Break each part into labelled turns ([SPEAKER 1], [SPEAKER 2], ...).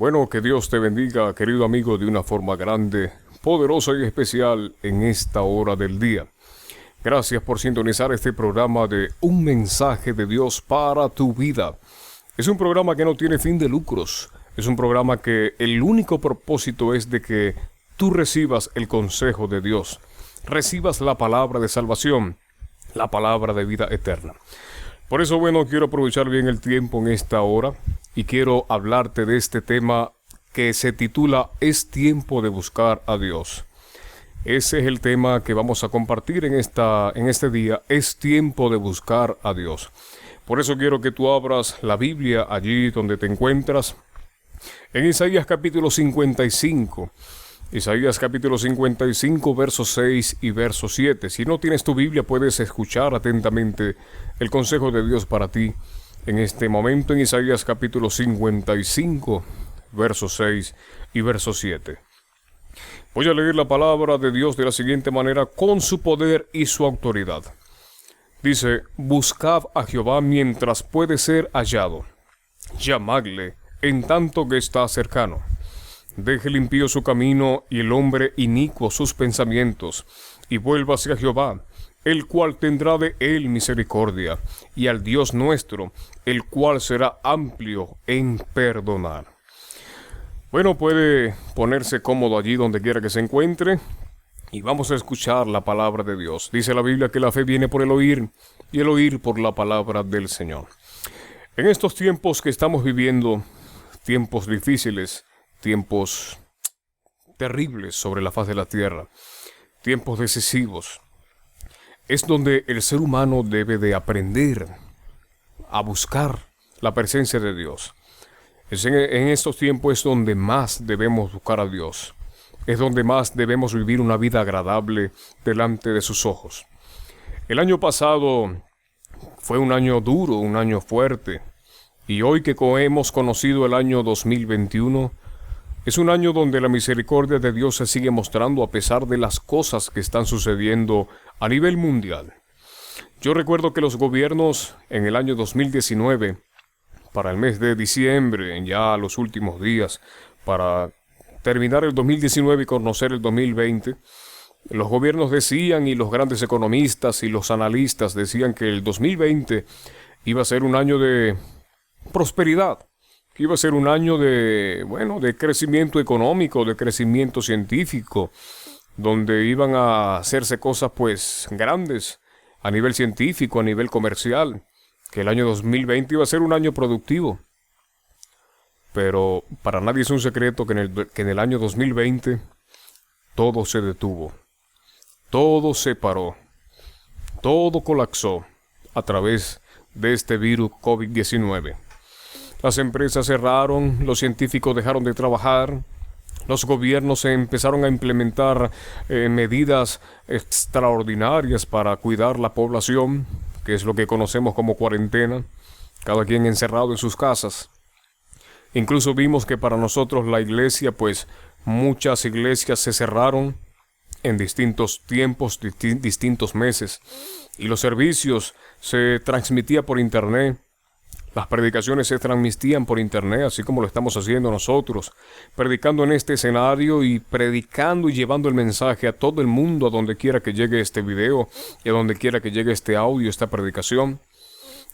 [SPEAKER 1] Bueno, que Dios te bendiga, querido amigo, de una forma grande, poderosa y especial en esta hora del día. Gracias por sintonizar este programa de Un Mensaje de Dios para tu vida. Es un programa que no tiene fin de lucros. Es un programa que el único propósito es de que tú recibas el consejo de Dios, recibas la palabra de salvación, la palabra de vida eterna. Por eso, quiero aprovechar bien el tiempo en esta hora y quiero hablarte de este tema que se titula Es tiempo de buscar a Dios. Ese es el tema que vamos a compartir en este día. Es tiempo de buscar a Dios. Por eso quiero que tú abras la Biblia allí donde te encuentras. En Isaías capítulo 55. Isaías capítulo 55, versos 6 y verso 7. Si no tienes tu Biblia, puedes escuchar atentamente el consejo de Dios para ti en este momento en Isaías capítulo 55, versos 6 y verso 7. Voy a leer la palabra de Dios de la siguiente manera, con su poder y su autoridad. Dice: buscad a Jehová mientras puede ser hallado. Llamadle en tanto que está cercano. Deje el impío su camino y el hombre inicuo sus pensamientos, y vuélvase a Jehová, el cual tendrá de él misericordia, y al Dios nuestro, el cual será amplio en perdonar. Puede ponerse cómodo allí donde quiera que se encuentre, y vamos a escuchar la palabra de Dios. Dice la Biblia que la fe viene por el oír, y el oír por la palabra del Señor. En estos tiempos que estamos viviendo, tiempos difíciles, tiempos terribles sobre la faz de la tierra, tiempos decisivos, es donde el ser humano debe de aprender a buscar la presencia de Dios. En estos tiempos es donde más debemos buscar a Dios. Es donde más debemos vivir una vida agradable delante de sus ojos. El año pasado fue un año duro, un año fuerte. Y hoy que hemos conocido el año 2021, es un año donde la misericordia de Dios se sigue mostrando a pesar de las cosas que están sucediendo a nivel mundial. Yo recuerdo que los gobiernos en el año 2019, para el mes de diciembre, ya los últimos días, para terminar el 2019 y conocer el 2020, los gobiernos decían, y los grandes economistas y los analistas decían, que el 2020 iba a ser un año de prosperidad, que iba a ser un año de crecimiento económico, de crecimiento científico, donde iban a hacerse cosas grandes a nivel científico, a nivel comercial, que el año 2020 iba a ser un año productivo. Pero para nadie es un secreto que en el año 2020 todo se detuvo, todo se paró, todo colapsó a través de este virus COVID-19. Las empresas cerraron, los científicos dejaron de trabajar, los gobiernos empezaron a implementar medidas extraordinarias para cuidar la población, que es lo que conocemos como cuarentena, cada quien encerrado en sus casas. Incluso vimos que para nosotros la iglesia, muchas iglesias se cerraron en distintos tiempos, distintos meses, y los servicios se transmitían por internet. Las predicaciones se transmitían por internet, así como lo estamos haciendo nosotros, predicando en este escenario y predicando y llevando el mensaje a todo el mundo, a donde quiera que llegue este video y a donde quiera que llegue este audio, esta predicación.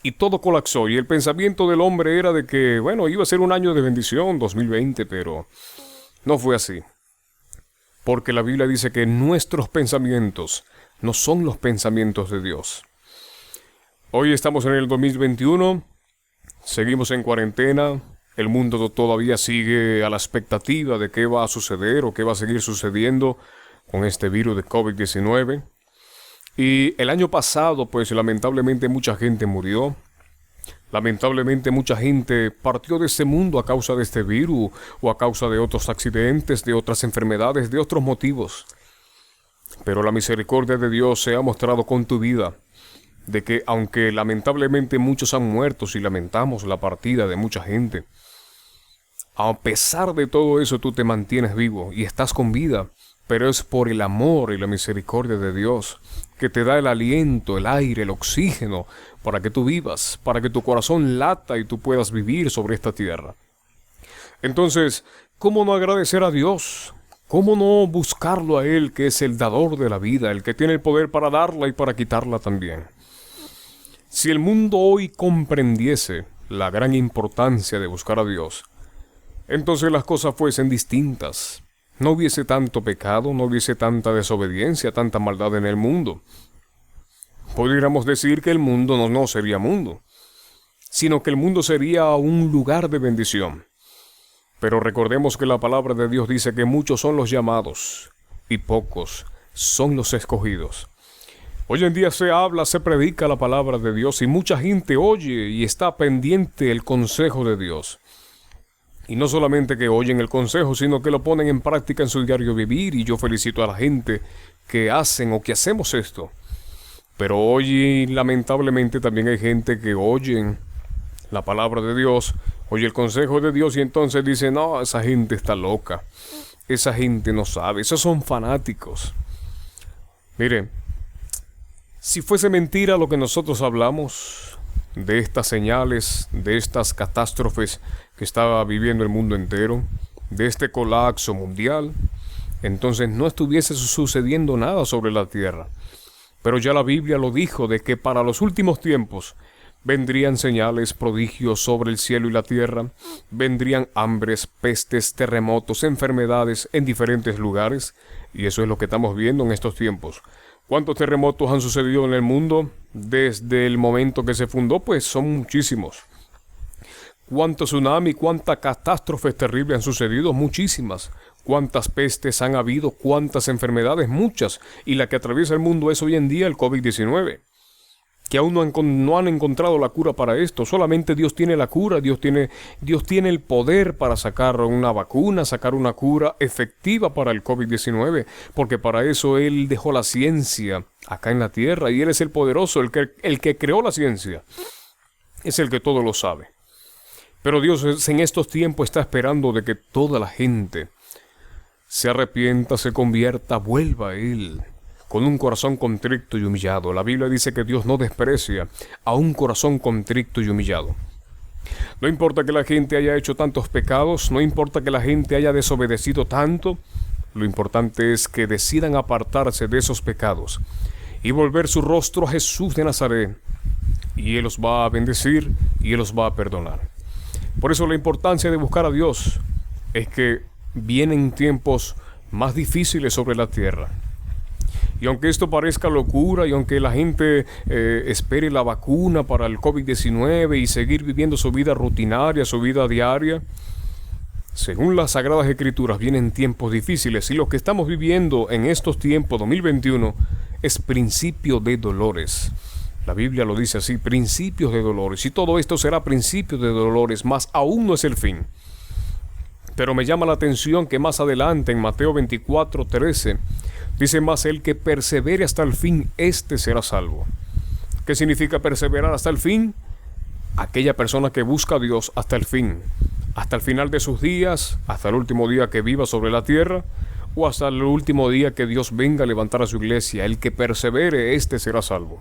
[SPEAKER 1] Y todo colapsó, y el pensamiento del hombre era de que, iba a ser un año de bendición, 2020, pero no fue así. Porque la Biblia dice que nuestros pensamientos no son los pensamientos de Dios. Hoy estamos en el 2021. Seguimos en cuarentena, el mundo todavía sigue a la expectativa de qué va a suceder o qué va a seguir sucediendo con este virus de COVID-19. Y el año pasado, lamentablemente mucha gente murió. Lamentablemente mucha gente partió de este mundo a causa de este virus o a causa de otros accidentes, de otras enfermedades, de otros motivos. Pero la misericordia de Dios se ha mostrado con tu vida, de que aunque lamentablemente muchos han muerto y lamentamos la partida de mucha gente, a pesar de todo eso tú te mantienes vivo y estás con vida, pero es por el amor y la misericordia de Dios que te da el aliento, el aire, el oxígeno para que tú vivas, para que tu corazón lata y tú puedas vivir sobre esta tierra. Entonces, ¿cómo no agradecer a Dios? ¿Cómo no buscarlo a Él, que es el dador de la vida, el que tiene el poder para darla y para quitarla también? Si el mundo hoy comprendiese la gran importancia de buscar a Dios, entonces las cosas fuesen distintas. No hubiese tanto pecado, no hubiese tanta desobediencia, tanta maldad en el mundo. Podríamos decir que el mundo no sería mundo, sino que el mundo sería un lugar de bendición. Pero recordemos que la palabra de Dios dice que muchos son los llamados y pocos son los escogidos. Hoy en día se habla, se predica la palabra de Dios y mucha gente oye y está pendiente el consejo de Dios. Y no solamente que oyen el consejo, sino que lo ponen en práctica en su diario vivir, y yo felicito a la gente que hacen o que hacemos esto. Pero hoy lamentablemente también hay gente que oyen la palabra de Dios, oye el consejo de Dios y entonces dice, no, esa gente está loca, esa gente no sabe, esos son fanáticos. Mire, si fuese mentira lo que nosotros hablamos de estas señales, de estas catástrofes que estaba viviendo el mundo entero, de este colapso mundial, entonces no estuviese sucediendo nada sobre la tierra. Pero ya la Biblia lo dijo, de que para los últimos tiempos vendrían señales, prodigios sobre el cielo y la tierra, vendrían hambres, pestes, terremotos, enfermedades en diferentes lugares, y eso es lo que estamos viendo en estos tiempos. ¿Cuántos terremotos han sucedido en el mundo desde el momento que se fundó? Pues son muchísimos. ¿Cuántos tsunamis, cuántas catástrofes terribles han sucedido? Muchísimas. ¿Cuántas pestes han habido? ¿Cuántas enfermedades? Muchas. Y la que atraviesa el mundo es hoy en día el COVID-19. Que aún no han encontrado la cura para esto. Solamente Dios tiene la cura, Dios tiene el poder para sacar una vacuna, sacar una cura efectiva para el COVID-19, porque para eso Él dejó la ciencia acá en la tierra, y Él es el poderoso, el que creó la ciencia, es el que todo lo sabe. Pero Dios en estos tiempos está esperando de que toda la gente se arrepienta, se convierta, vuelva a Él, con un corazón contrito y humillado. La Biblia dice que Dios no desprecia a un corazón contrito y humillado. No importa que la gente haya hecho tantos pecados, no importa que la gente haya desobedecido tanto, lo importante es que decidan apartarse de esos pecados y volver su rostro a Jesús de Nazaret, y Él los va a bendecir y Él los va a perdonar. Por eso la importancia de buscar a Dios es que vienen tiempos más difíciles sobre la tierra. Y aunque esto parezca locura, y aunque la gente espere la vacuna para el COVID-19 y seguir viviendo su vida rutinaria, su vida diaria, según las Sagradas Escrituras vienen tiempos difíciles, y lo que estamos viviendo en estos tiempos 2021 es principio de dolores. La Biblia lo dice así, principios de dolores, y todo esto será principio de dolores, mas aún no es el fin. Pero me llama la atención que más adelante en Mateo 24:13 dice, mas el que persevere hasta el fin, éste será salvo. ¿Qué significa perseverar hasta el fin? Aquella persona que busca a Dios hasta el fin, hasta el final de sus días, hasta el último día que viva sobre la tierra, o hasta el último día que Dios venga a levantar a su iglesia. El que persevere, éste será salvo.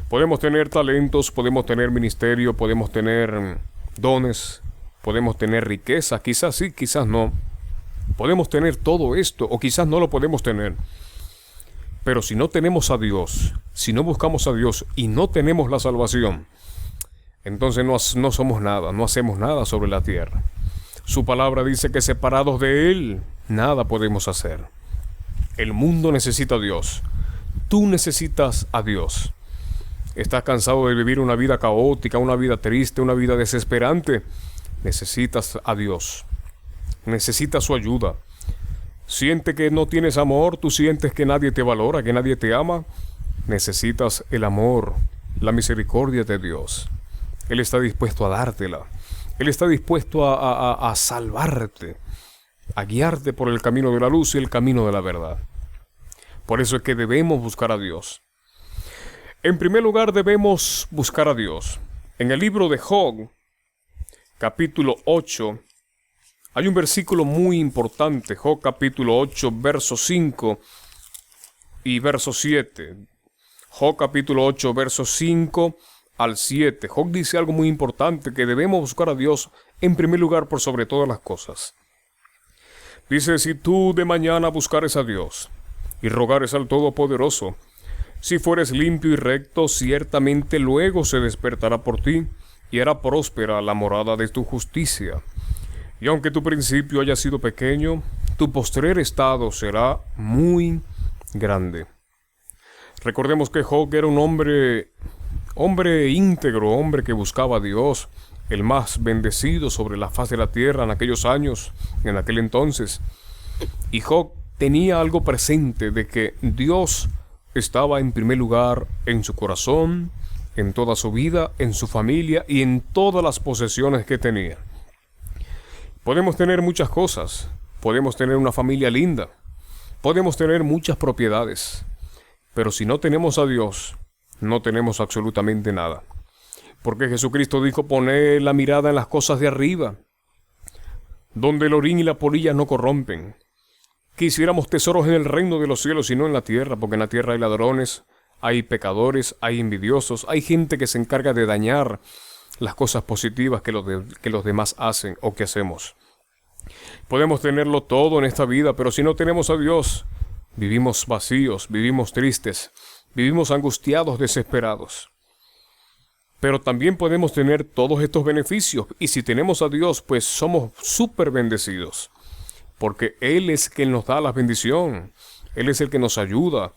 [SPEAKER 1] Podemos tener talentos, podemos tener ministerio, podemos tener dones, podemos tener riqueza, quizás sí, quizás no. Podemos tener todo esto, o quizás no lo podemos tener. Pero si no tenemos a Dios, si no buscamos a Dios y no tenemos la salvación, entonces no somos nada, no hacemos nada sobre la tierra. Su palabra dice que separados de Él, nada podemos hacer. El mundo necesita a Dios. Tú necesitas a Dios. ¿Estás cansado de vivir una vida caótica, una vida triste, una vida desesperante? Necesitas a Dios. Necesitas su ayuda. Siente que no tienes amor, tú sientes que nadie te valora, que nadie te ama. Necesitas el amor, la misericordia de Dios. Él está dispuesto a dártela. Él está dispuesto a salvarte, a guiarte por el camino de la luz y el camino de la verdad. Por eso es que debemos buscar a Dios. En primer lugar, debemos buscar a Dios. En el libro de Job, capítulo 8, hay un versículo muy importante. Job capítulo 8, verso 5 y verso 7. Job capítulo 8, verso 5 al 7, Job dice algo muy importante, que debemos buscar a Dios en primer lugar por sobre todas las cosas. Dice, si tú de mañana buscares a Dios y rogares al Todopoderoso, si fueres limpio y recto, ciertamente luego se despertará por ti y hará próspera la morada de tu justicia. Y aunque tu principio haya sido pequeño, tu postrer estado será muy grande. Recordemos que Job era un hombre íntegro, hombre que buscaba a Dios, el más bendecido sobre la faz de la tierra en aquellos años, en aquel entonces. Y Job tenía algo presente de que Dios estaba en primer lugar en su corazón, en toda su vida, en su familia y en todas las posesiones que tenía. Podemos tener muchas cosas, podemos tener una familia linda, podemos tener muchas propiedades, pero si no tenemos a Dios, no tenemos absolutamente nada. Porque Jesucristo dijo, poned la mirada en las cosas de arriba, donde el orín y la polilla no corrompen. Quisiéramos tesoros en el reino de los cielos y no en la tierra, porque en la tierra hay ladrones, hay pecadores, hay envidiosos, hay gente que se encarga de dañar las cosas positivas que los demás hacen o que hacemos. Podemos tenerlo todo en esta vida, pero si no tenemos a Dios, vivimos vacíos, vivimos tristes, vivimos angustiados, desesperados. Pero también podemos tener todos estos beneficios, y si tenemos a Dios, pues somos súper bendecidos, porque Él es quien nos da la bendición, Él es el que nos ayuda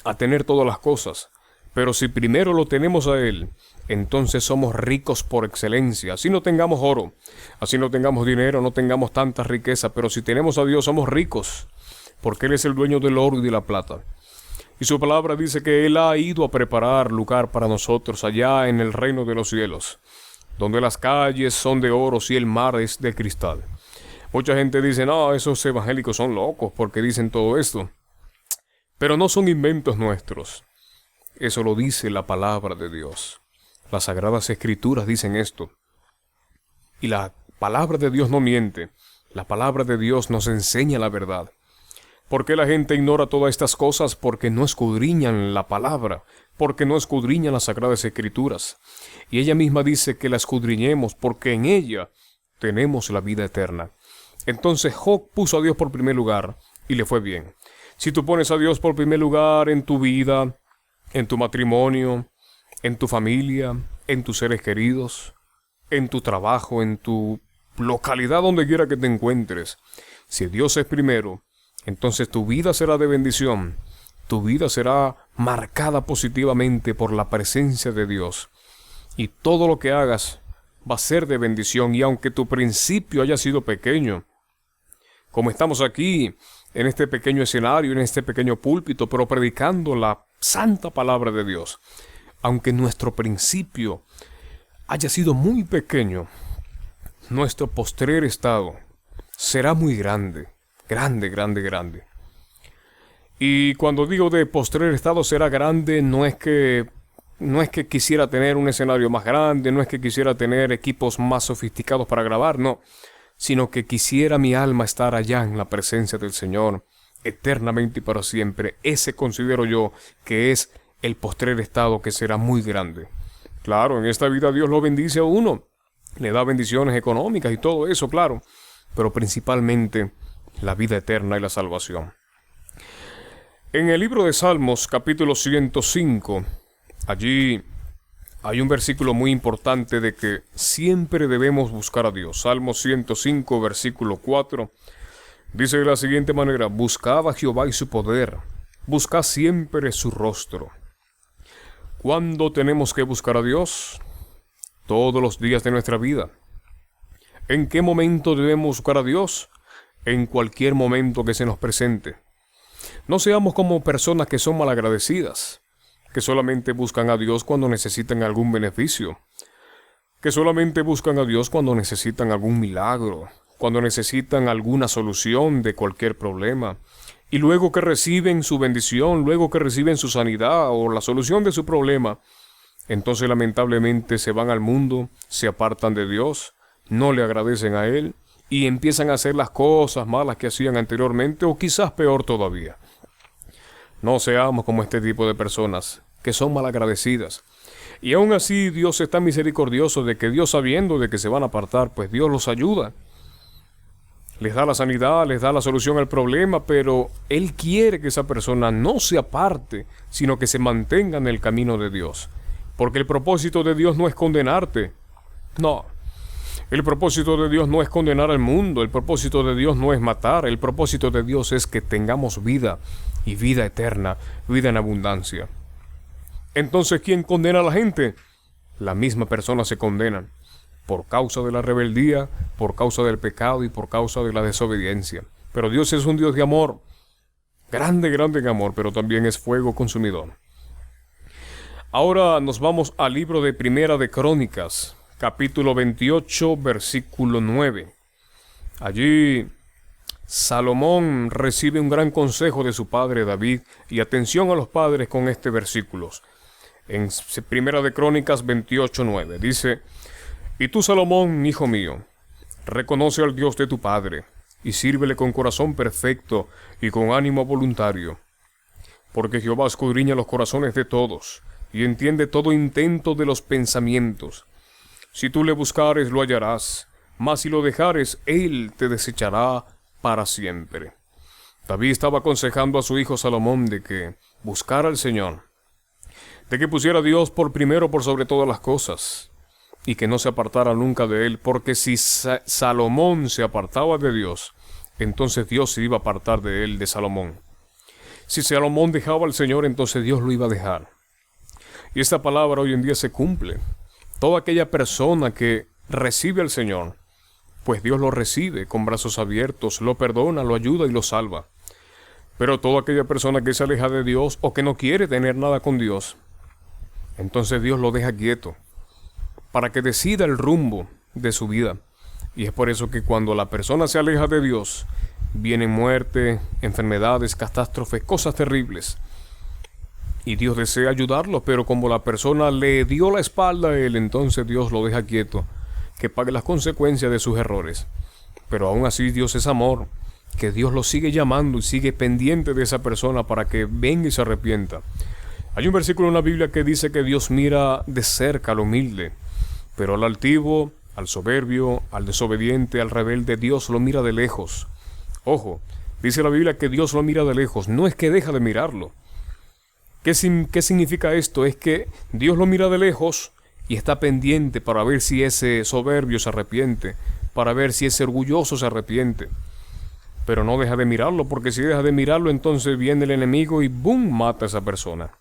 [SPEAKER 1] a tener todas las cosas. Pero si primero lo tenemos a Él, entonces somos ricos por excelencia. Así no tengamos oro, así no tengamos dinero, no tengamos tanta riqueza, pero si tenemos a Dios somos ricos, porque Él es el dueño del oro y de la plata. Y su palabra dice que Él ha ido a preparar lugar para nosotros allá en el reino de los cielos, donde las calles son de oro y el mar es de cristal. Mucha gente dice, no, esos evangélicos son locos porque dicen todo esto. Pero no son inventos nuestros. Eso lo dice la palabra de Dios. Las Sagradas Escrituras dicen esto. Y la palabra de Dios no miente. La palabra de Dios nos enseña la verdad. ¿Por qué la gente ignora todas estas cosas? Porque no escudriñan la palabra, porque no escudriñan las Sagradas Escrituras. Y ella misma dice que la escudriñemos porque en ella tenemos la vida eterna. Entonces Job puso a Dios por primer lugar y le fue bien. Si tú pones a Dios por primer lugar en tu vida, en tu matrimonio, en tu familia, en tus seres queridos, en tu trabajo, en tu localidad donde quiera que te encuentres, si Dios es primero, entonces tu vida será de bendición, tu vida será marcada positivamente por la presencia de Dios, y todo lo que hagas va a ser de bendición. Y aunque tu principio haya sido pequeño, como estamos aquí, en este pequeño escenario, en este pequeño púlpito, pero predicando la santa palabra de Dios, aunque nuestro principio haya sido muy pequeño, nuestro postrer estado será muy grande. Grande, grande, grande. Y cuando digo de postrer estado será grande, no es que quisiera tener un escenario más grande, no es que quisiera tener equipos más sofisticados para grabar, no, sino que quisiera mi alma estar allá en la presencia del Señor, eternamente y para siempre. Ese considero yo que es el postrer estado, que será muy grande. Claro, en esta vida Dios lo bendice a uno, le da bendiciones económicas y todo eso, claro, pero principalmente la vida eterna y la salvación. En el libro de Salmos, capítulo 105, allí hay un versículo muy importante de que siempre debemos buscar a Dios. Salmos 105, versículo 4, dice de la siguiente manera: buscad a Jehová y su poder, buscad siempre su rostro. ¿Cuándo tenemos que buscar a Dios? Todos los días de nuestra vida. ¿En qué momento debemos buscar a Dios? En cualquier momento que se nos presente. No seamos como personas que son malagradecidas, que solamente buscan a Dios cuando necesitan algún beneficio, que solamente buscan a Dios cuando necesitan algún milagro, cuando necesitan alguna solución de cualquier problema, y luego que reciben su bendición, luego que reciben su sanidad o la solución de su problema, entonces lamentablemente se van al mundo, se apartan de Dios, no le agradecen a Él, y empiezan a hacer las cosas malas que hacían anteriormente, o quizás peor todavía. No seamos como este tipo de personas que son malagradecidas. Y aún así Dios es tan misericordioso de que Dios, sabiendo de que se van a apartar, pues Dios los ayuda. Les da la sanidad, les da la solución al problema, pero Él quiere que esa persona no se aparte, sino que se mantenga en el camino de Dios. Porque el propósito de Dios no es condenarte. No. El propósito de Dios no es condenar al mundo. El propósito de Dios no es matar. El propósito de Dios es que tengamos vida, y vida eterna, vida en abundancia. Entonces, ¿quién condena a la gente? La misma persona se condena. Por causa de la rebeldía, por causa del pecado y por causa de la desobediencia. Pero Dios es un Dios de amor. Grande, grande en amor, pero también es fuego consumidor. Ahora nos vamos al libro de Primera de Crónicas, capítulo 28, versículo 9. Allí Salomón recibe un gran consejo de su padre David, y atención a los padres con este versículo. En Primera de Crónicas 28, 9 dice: Y tú, Salomón, hijo mío, reconoce al Dios de tu padre, y sírvele con corazón perfecto y con ánimo voluntario. Porque Jehová escudriña los corazones de todos, y entiende todo intento de los pensamientos. Si tú le buscares, lo hallarás, mas si lo dejares, él te desechará para siempre. David estaba aconsejando a su hijo Salomón de que buscara al Señor, de que pusiera a Dios por primero por sobre todas las cosas, y que no se apartara nunca de él, porque si Salomón se apartaba de Dios, entonces Dios se iba a apartar de él, de Salomón. Si Salomón dejaba al Señor, entonces Dios lo iba a dejar. Y esta palabra hoy en día se cumple. Toda aquella persona que recibe al Señor, pues Dios lo recibe con brazos abiertos, lo perdona, lo ayuda y lo salva. Pero toda aquella persona que se aleja de Dios o que no quiere tener nada con Dios, entonces Dios lo deja quieto para que decida el rumbo de su vida. Y es por eso que cuando la persona se aleja de Dios, vienen muerte, enfermedades, catástrofes, cosas terribles. Y Dios desea ayudarlo, pero como la persona le dio la espalda a él, entonces Dios lo deja quieto, que pague las consecuencias de sus errores. Pero aún así Dios es amor, que Dios lo sigue llamando y sigue pendiente de esa persona para que venga y se arrepienta. Hay un versículo en la Biblia que dice que Dios mira de cerca al humilde, pero al altivo, al soberbio, al desobediente, al rebelde, Dios lo mira de lejos. Ojo, dice la Biblia que Dios lo mira de lejos, no es que deja de mirarlo. ¿Qué significa esto? Es que Dios lo mira de lejos y está pendiente para ver si ese soberbio se arrepiente, para ver si ese orgulloso se arrepiente. Pero no deja de mirarlo, porque si deja de mirarlo, entonces viene el enemigo y ¡bum!, mata a esa persona.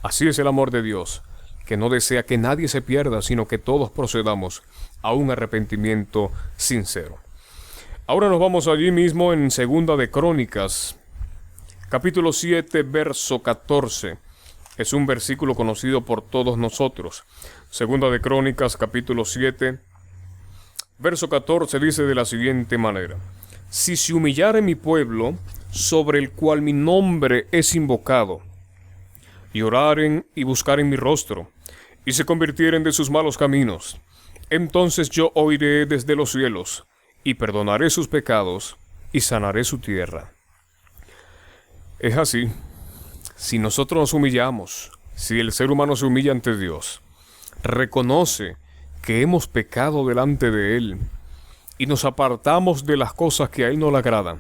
[SPEAKER 1] Así es el amor de Dios, que no desea que nadie se pierda, sino que todos procedamos a un arrepentimiento sincero. Ahora nos vamos allí mismo en Segunda de Crónicas, capítulo 7, verso 14. Es un versículo conocido por todos nosotros. Segunda de Crónicas, capítulo 7, verso 14 dice de la siguiente manera: Si se humillare mi pueblo, sobre el cual mi nombre es invocado, y oraren y buscaren mi rostro, y se convirtieren de sus malos caminos, entonces yo oiré desde los cielos, y perdonaré sus pecados, y sanaré su tierra. Es así. Si nosotros nos humillamos, si el ser humano se humilla ante Dios, reconoce que hemos pecado delante de Él, y nos apartamos de las cosas que a Él no le agradan,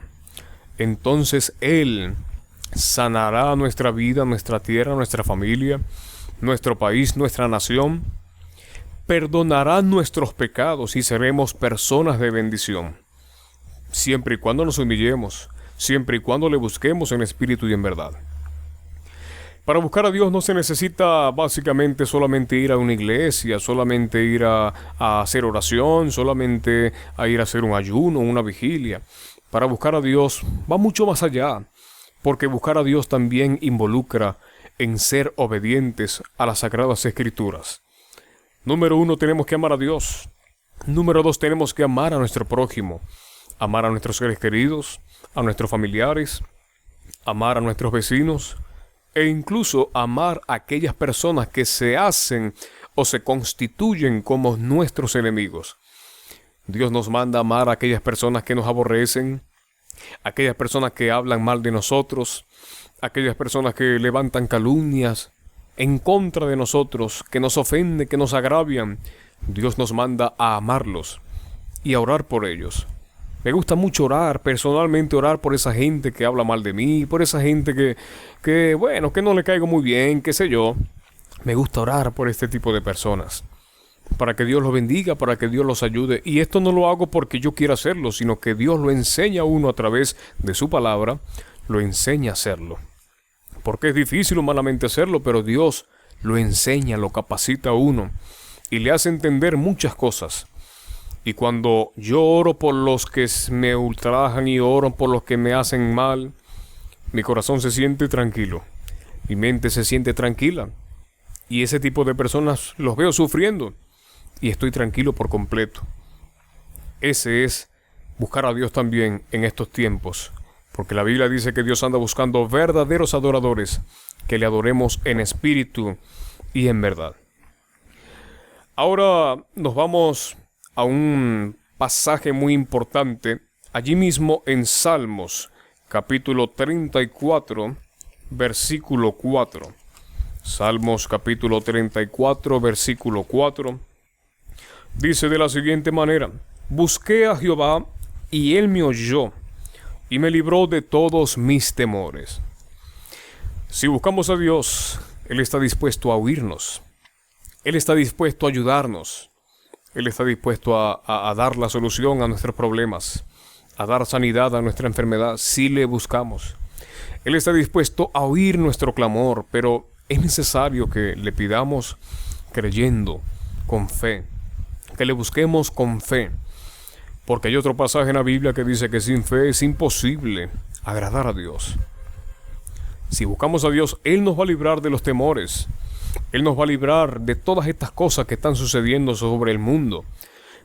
[SPEAKER 1] entonces Él sanará nuestra vida, nuestra tierra, nuestra familia, nuestro país, nuestra nación, perdonará nuestros pecados y seremos personas de bendición, siempre y cuando nos humillemos, siempre y cuando le busquemos en espíritu y en verdad. Para buscar a Dios no se necesita básicamente solamente ir a una iglesia, solamente ir a hacer oración, solamente a ir a hacer un ayuno, una vigilia. Para buscar a Dios va mucho más allá, porque buscar a Dios también involucra en ser obedientes a las Sagradas Escrituras. Número 1, tenemos que amar a Dios. Número 2, tenemos que amar a nuestro prójimo, amar a nuestros seres queridos, a nuestros familiares, amar a nuestros vecinos, e incluso amar a aquellas personas que se hacen o se constituyen como nuestros enemigos. Dios nos manda amar a aquellas personas que nos aborrecen, aquellas personas que hablan mal de nosotros, aquellas personas que levantan calumnias, en contra de nosotros, que nos ofenden, que nos agravian, Dios nos manda a amarlos y a orar por ellos. Me gusta mucho orar, personalmente orar por esa gente que habla mal de mí, por esa gente que no le caigo muy bien, qué sé yo. Me gusta orar por este tipo de personas, para que Dios los bendiga, para que Dios los ayude. Y esto no lo hago porque yo quiera hacerlo, sino que Dios lo enseña a uno a través de su palabra, lo enseña a hacerlo. Porque es difícil humanamente hacerlo, pero Dios lo enseña, lo capacita a uno y le hace entender muchas cosas. Y cuando yo oro por los que me ultrajan y oro por los que me hacen mal, mi corazón se siente tranquilo, mi mente se siente tranquila. Y ese tipo de personas los veo sufriendo y estoy tranquilo por completo. Ese es buscar a Dios también en estos tiempos, porque la Biblia dice que Dios anda buscando verdaderos adoradores, que le adoremos en espíritu y en verdad. Ahora nos vamos a un pasaje muy importante, allí mismo en Salmos, capítulo 34, versículo 4. Salmos capítulo 34, versículo 4. Dice de la siguiente manera: busqué a Jehová, y él me oyó, y me libró de todos mis temores. Si buscamos a Dios, Él está dispuesto a oírnos. Él está dispuesto a ayudarnos. Él está dispuesto a dar la solución a nuestros problemas, a dar sanidad a nuestra enfermedad, si le buscamos. Él está dispuesto a oír nuestro clamor, pero es necesario que le pidamos creyendo, con fe, que le busquemos con fe. Porque hay otro pasaje en la Biblia que dice que sin fe es imposible agradar a Dios. Si buscamos a Dios, Él nos va a librar de los temores. Él nos va a librar de todas estas cosas que están sucediendo sobre el mundo.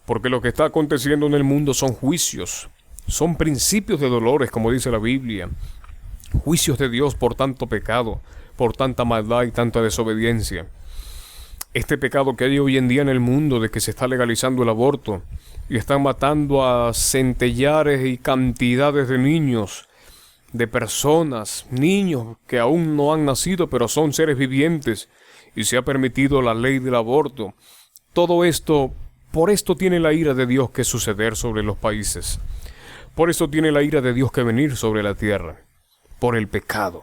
[SPEAKER 1] Porque lo que está aconteciendo en el mundo son juicios. Son principios de dolores, como dice la Biblia. Juicios de Dios por tanto pecado, por tanta maldad y tanta desobediencia. Este pecado que hay hoy en día en el mundo, de que se está legalizando el aborto y están matando a centenares y cantidades de niños, de personas, niños que aún no han nacido pero son seres vivientes, y se ha permitido la ley del aborto. Todo esto, por esto tiene la ira de Dios que suceder sobre los países. Por eso tiene la ira de Dios que venir sobre la tierra. Por el pecado,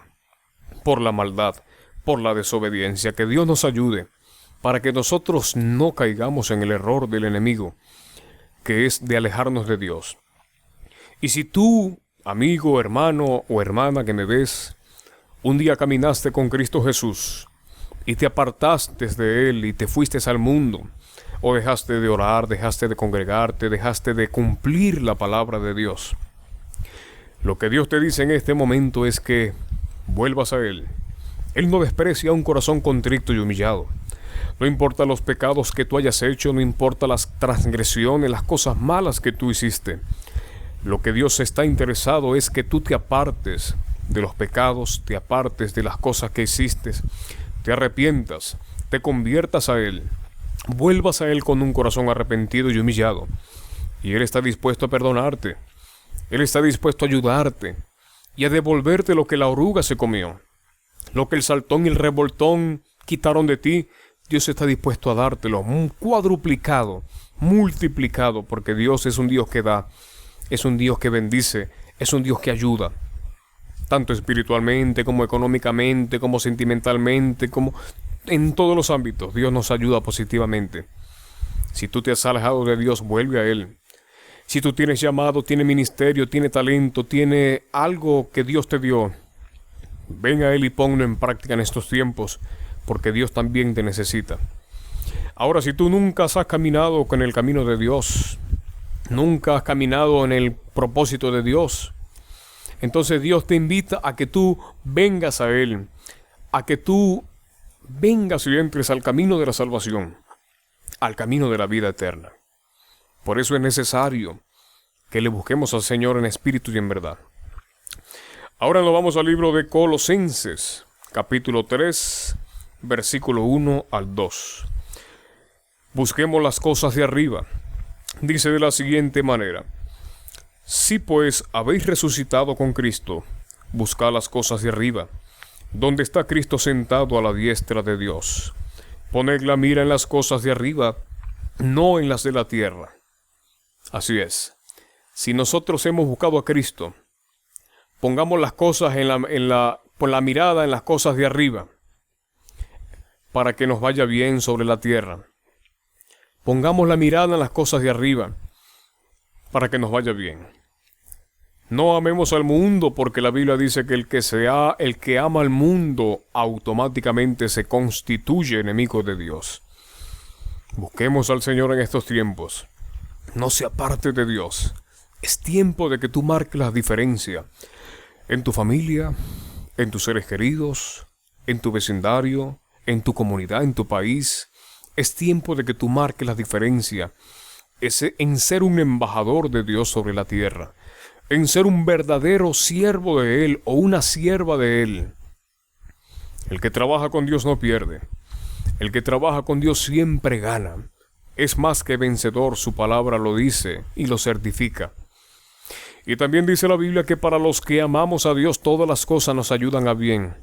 [SPEAKER 1] por la maldad, por la desobediencia. Que Dios nos ayude para que nosotros no caigamos en el error del enemigo, que es de alejarnos de Dios. Y si tú, amigo, hermano o hermana que me ves, un día caminaste con Cristo Jesús y te apartaste de Él y te fuiste al mundo, o dejaste de orar, dejaste de congregarte, dejaste de cumplir la palabra de Dios, lo que Dios te dice en este momento es que vuelvas a Él. Él no desprecia un corazón contrito y humillado. No importa los pecados que tú hayas hecho, no importa las transgresiones, las cosas malas que tú hiciste. Lo que Dios está interesado es que tú te apartes de los pecados, te apartes de las cosas que hiciste, te arrepientas, te conviertas a Él, vuelvas a Él con un corazón arrepentido y humillado. Y Él está dispuesto a perdonarte. Él está dispuesto a ayudarte y a devolverte lo que la oruga se comió. Lo que el saltón y el revoltón quitaron de ti, Dios está dispuesto a dártelo cuadruplicado, multiplicado, porque Dios es un Dios que da, es un Dios que bendice, es un Dios que ayuda, tanto espiritualmente como económicamente, como sentimentalmente, como en todos los ámbitos. Dios nos ayuda positivamente. Si tú te has alejado de Dios, vuelve a Él. Si tú tienes llamado, tienes ministerio, tienes talento, tienes algo que Dios te dio, ven a Él y ponlo en práctica en estos tiempos, porque Dios también te necesita. Ahora, si tú nunca has caminado con el camino de Dios, nunca has caminado en el propósito de Dios, entonces Dios te invita a que tú vengas a Él, a que tú vengas y entres al camino de la salvación, al camino de la vida eterna. Por eso es necesario que le busquemos al Señor en espíritu y en verdad. Ahora nos vamos al libro de Colosenses, capítulo 3, versículo 1 al 2. Busquemos las cosas de arriba. Dice de la siguiente manera: si pues habéis resucitado con Cristo, buscad las cosas de arriba, donde está Cristo sentado a la diestra de Dios. Poned la mira en las cosas de arriba, no en las de la tierra. Así es. Si nosotros hemos buscado a Cristo, pongamos las cosas con la mirada en las cosas de arriba, para que nos vaya bien sobre la tierra. Pongamos la mirada en las cosas de arriba, para que nos vaya bien. No amemos al mundo, porque la Biblia dice que el que ama al mundo automáticamente se constituye enemigo de Dios. Busquemos al Señor en estos tiempos. No se aparte de Dios. Es tiempo de que tú marques la diferencia en tu familia, en tus seres queridos, en tu vecindario, en tu comunidad, en tu país. Es tiempo de que tú marques la diferencia en ser un embajador de Dios sobre la tierra, en ser un verdadero siervo de Él o una sierva de Él. El que trabaja con Dios no pierde. El que trabaja con Dios siempre gana. Es más que vencedor, su palabra lo dice y lo certifica. Y también dice la Biblia que para los que amamos a Dios todas las cosas nos ayudan a bien.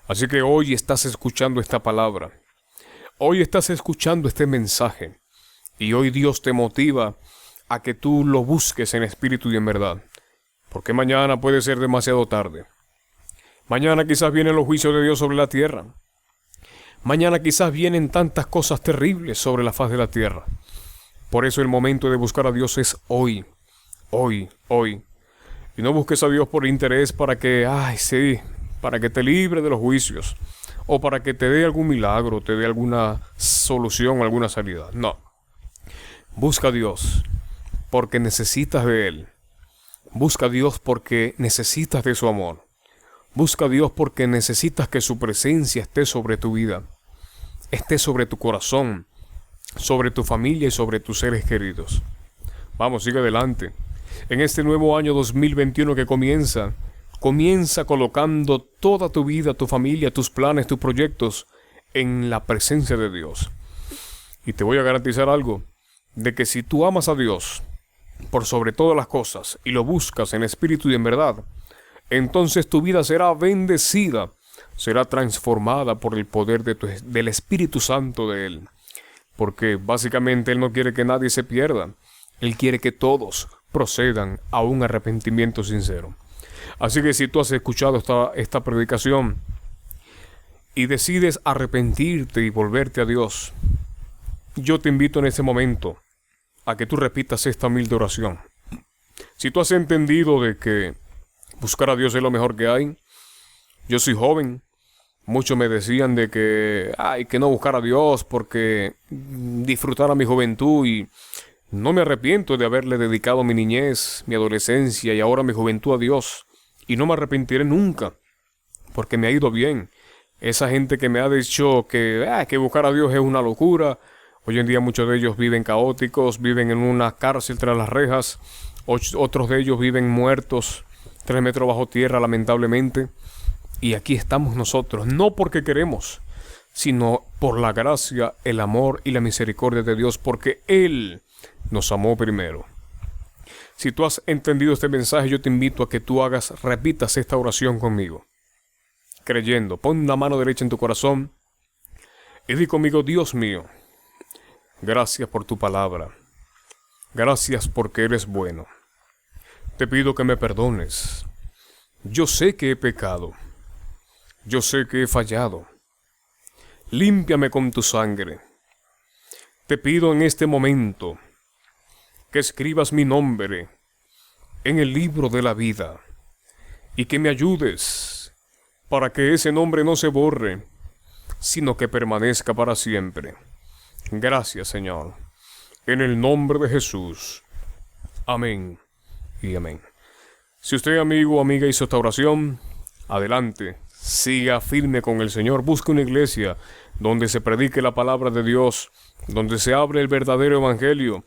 [SPEAKER 1] Así que hoy estás escuchando esta palabra. Hoy estás escuchando este mensaje. Y hoy Dios te motiva a que tú lo busques en espíritu y en verdad. Porque mañana puede ser demasiado tarde. Mañana quizás vienen los juicios de Dios sobre la tierra. Mañana quizás vienen tantas cosas terribles sobre la faz de la tierra. Por eso el momento de buscar a Dios es hoy. Hoy. Y no busques a Dios por interés para que te libre de los juicios. O para que te dé algún milagro, te dé alguna solución, alguna salida. No. Busca a Dios porque necesitas de Él. Busca a Dios porque necesitas de su amor. Busca a Dios porque necesitas que su presencia esté sobre tu vida, esté sobre tu corazón, sobre tu familia y sobre tus seres queridos. Vamos, sigue adelante. En este nuevo año 2021 que comienza colocando toda tu vida, tu familia, tus planes, tus proyectos en la presencia de Dios. Y te voy a garantizar algo, de que si tú amas a Dios por sobre todas las cosas y lo buscas en espíritu y en verdad, entonces tu vida será bendecida, será transformada por el poder del Espíritu Santo de Él. Porque básicamente Él no quiere que nadie se pierda. Él quiere que todos procedan a un arrepentimiento sincero. Así que si tú has escuchado esta predicación y decides arrepentirte y volverte a Dios, yo te invito en este momento a que tú repitas esta humilde oración. Si tú has entendido de que buscar a Dios es lo mejor que hay. Yo soy joven. Muchos me decían de que no buscar a Dios porque disfrutara mi juventud, y no me arrepiento de haberle dedicado mi niñez, mi adolescencia y ahora mi juventud a Dios. Y no me arrepentiré nunca porque me ha ido bien. Esa gente que me ha dicho que buscar a Dios es una locura. Hoy en día muchos de ellos viven caóticos, viven en una cárcel tras las rejas. Otros de ellos viven muertos 3 metros bajo tierra, lamentablemente. Y aquí estamos nosotros, no porque queremos, sino por la gracia, el amor y la misericordia de Dios, porque Él nos amó primero. Si tú has entendido este mensaje, yo te invito a que tú repitas esta oración conmigo. Creyendo, pon la mano derecha en tu corazón y di conmigo: Dios mío, gracias por tu palabra. Gracias porque eres bueno. Te pido que me perdones. Yo sé que he pecado. Yo sé que he fallado. Límpiame con tu sangre. Te pido en este momento que escribas mi nombre en el libro de la vida y que me ayudes para que ese nombre no se borre, sino que permanezca para siempre. Gracias, Señor. En el nombre de Jesús. Amén y amén. Si usted, amigo o amiga, hizo esta oración, adelante, siga firme con el Señor. Busque una iglesia donde se predique la palabra de Dios, donde se hable el verdadero evangelio,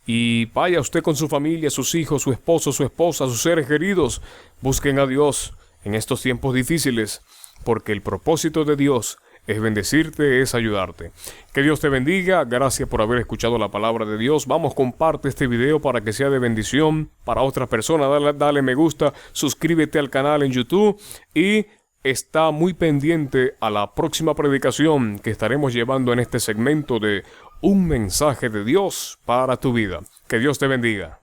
[SPEAKER 1] y vaya usted con su familia, sus hijos, su esposo, su esposa, sus seres queridos. Busquen a Dios en estos tiempos difíciles, porque el propósito de Dios es bendecirte, es ayudarte. Que Dios te bendiga. Gracias por haber escuchado la palabra de Dios. Vamos, comparte este video para que sea de bendición para otras personas. Dale me gusta, suscríbete al canal en YouTube y está muy pendiente a la próxima predicación que estaremos llevando en este segmento de Un mensaje de Dios para tu vida. Que Dios te bendiga.